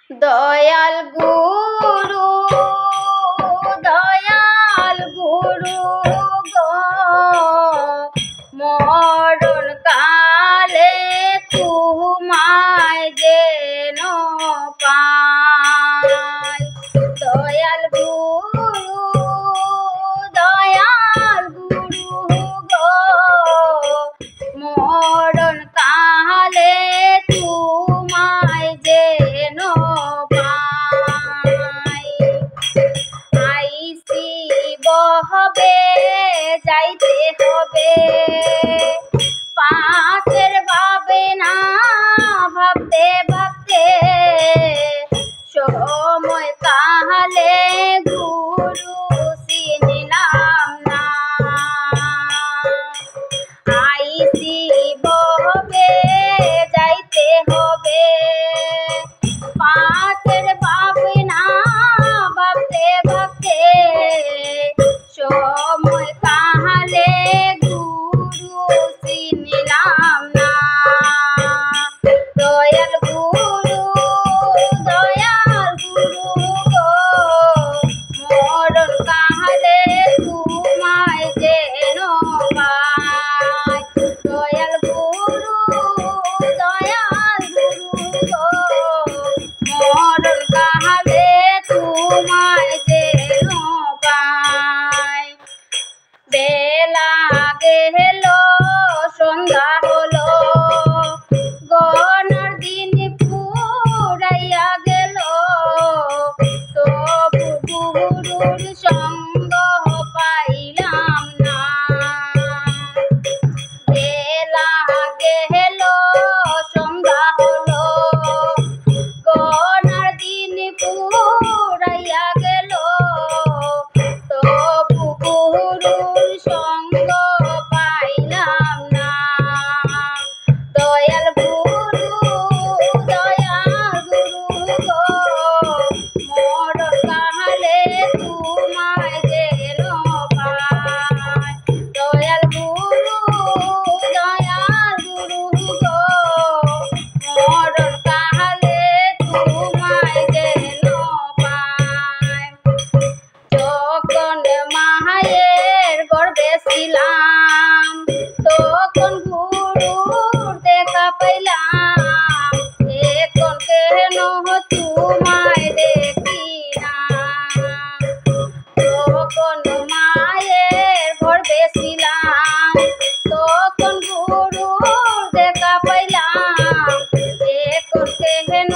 দয়াল গুরু দয়াল গুরু গো মরণ কালে তোমায় যেন পাই। দয়াল গুরু গো মরণ কালে তোমায় যেন পাই। আইসি বহবে যাইতে হবে পাশের ভাবে না ভাবতে ভাবতে সময় কালে গুরু চিনিলাম না। আইসি বহবে যাইতে হবে পাশের ভাবে না ভাবতে ভাবতে সময় কালে গুরু চিনিলাম না। দয়াল গুরু গো মরণ কালে তোমায় যেন পাই। দয়াল গুরু গো মরণ কালে তোমায় যেন পাই। বেলা গেল সন্ধ্যা হলো গণর দিন ফুরাইয়া গেল তবু গুরুর সঙ্গ পাইলাম না। বেলা গেল সন্ধ্যা হলো গণর দিন ফুরাইয়া গেল তবু গুরুর সঙ্গ পাইলাম না। দয়াল গুরু গো মরণ কালে তোমায় যেন পাই। দয়াল গুরু গো মরণ কালে তোমায় যেন পাই। যখন মায়ের গর্ভে ছিলাম তখন গুরুর দেখা পাইলাম এখন কেন তোমায় দেখি না। যখন মায়ের গর্ভে ছিলাম তখন গুরুর দেখা পাইলাম এখন কেন